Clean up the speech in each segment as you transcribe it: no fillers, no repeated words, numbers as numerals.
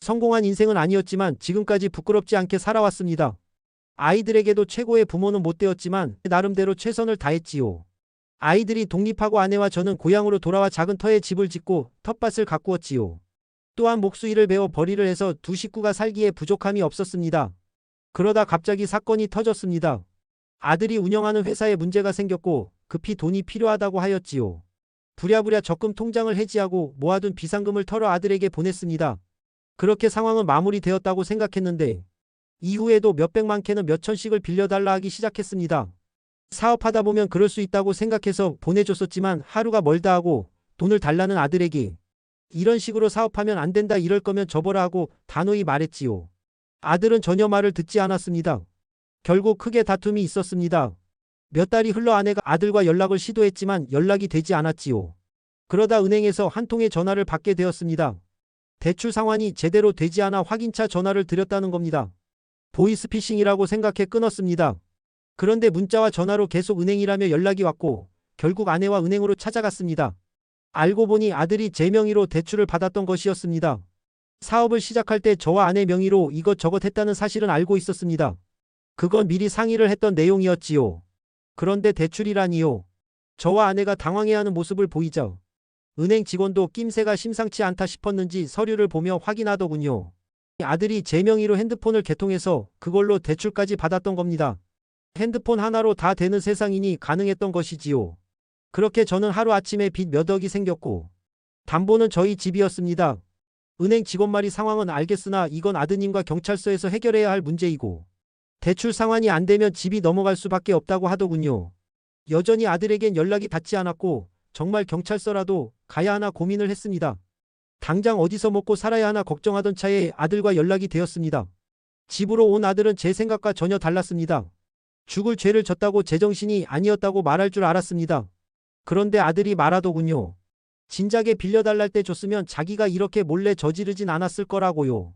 성공한 인생은 아니었지만 지금까지 부끄럽지 않게 살아왔습니다. 아이들에게도 최고의 부모는 못 되었지만 나름대로 최선을 다했지요. 아이들이 독립하고 아내와 저는 고향으로 돌아와 작은 터에 집을 짓고 텃밭을 가꾸었지요. 또한 목수일을 배워 벌이를 해서 두 식구가 살기에 부족함이 없었습니다. 그러다 갑자기 사건이 터졌습니다. 아들이 운영하는 회사에 문제가 생겼고 급히 돈이 필요하다고 하였지요. 부랴부랴 적금 통장을 해지하고 모아둔 비상금을 털어 아들에게 보냈습니다. 그렇게 상황은 마무리되었다고 생각했는데 이후에도 몇백만 캐는 몇천씩을 빌려달라 하기 시작했습니다. 사업하다 보면 그럴 수 있다고 생각해서 보내줬었지만 하루가 멀다 하고 돈을 달라는 아들에게 이런 식으로 사업하면 안 된다 이럴 거면 접어라 하고 단호히 말했지요. 아들은 전혀 말을 듣지 않았습니다. 결국 크게 다툼이 있었습니다. 몇 달이 흘러 아내가 아들과 연락을 시도했지만 연락이 되지 않았지요. 그러다 은행에서 한 통의 전화를 받게 되었습니다. 대출 상환이 제대로 되지 않아 확인차 전화를 드렸다는 겁니다. 보이스피싱이라고 생각해 끊었습니다. 그런데 문자와 전화로 계속 은행이라며 연락이 왔고 결국 아내와 은행으로 찾아갔습니다. 알고 보니 아들이 제 명의로 대출을 받았던 것이었습니다. 사업을 시작할 때 저와 아내 명의로 이것저것 했다는 사실은 알고 있었습니다. 그건 미리 상의를 했던 내용이었지요. 그런데 대출이라니요. 저와 아내가 당황해하는 모습을 보이자 은행 직원도 낌새가 심상치 않다 싶었는지 서류를 보며 확인하더군요. 아들이 제 명의로 핸드폰을 개통해서 그걸로 대출까지 받았던 겁니다. 핸드폰 하나로 다 되는 세상이니 가능했던 것이지요. 그렇게 저는 하루아침에 빚 몇 억이 생겼고 담보는 저희 집이었습니다. 은행 직원 말이 상황은 알겠으나 이건 아드님과 경찰서에서 해결해야 할 문제이고 대출 상환이 안 되면 집이 넘어갈 수밖에 없다고 하더군요. 여전히 아들에겐 연락이 닿지 않았고 정말 경찰서라도 가야 하나 고민을 했습니다. 당장 어디서 먹고 살아야 하나 걱정하던 차에 아들과 연락이 되었습니다. 집으로 온 아들은 제 생각과 전혀 달랐습니다. 죽을 죄를 졌다고 제정신이 아니었다고 말할 줄 알았습니다. 그런데 아들이 말하더군요. 진작에 빌려달랄 때 줬으면 자기가 이렇게 몰래 저지르진 않았을 거라고요.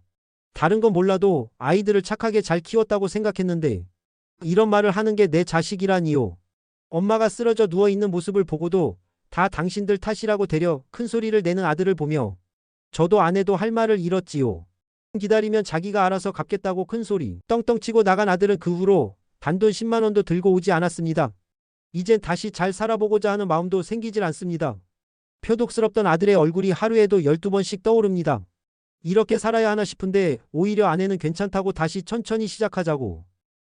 다른 건 몰라도 아이들을 착하게 잘 키웠다고 생각했는데 이런 말을 하는 게 내 자식이라니요. 엄마가 쓰러져 누워있는 모습을 보고도 다 당신들 탓이라고 대려 큰 소리를 내는 아들을 보며 저도 아내도 할 말을 잃었지요. 기다리면 자기가 알아서 갚겠다고 큰 소리 떵떵 치고 나간 아들은 그 후로 단돈 10만 원도 들고 오지 않았습니다. 이젠 다시 잘 살아보고자 하는 마음도 생기질 않습니다. 표독스럽던 아들의 얼굴이 하루에도 12번씩 떠오릅니다. 이렇게 살아야 하나 싶은데 오히려 아내는 괜찮다고 다시 천천히 시작하자고.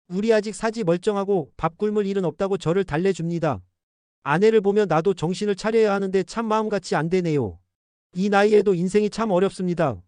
우리 아직 사지 멀쩡하고 밥 굶을 일은 없다고 저를 달래줍니다. 아내를 보면 나도 정신을 차려야 하는데 참 마음같이 안 되네요. 이 나이에도 인생이 참 어렵습니다.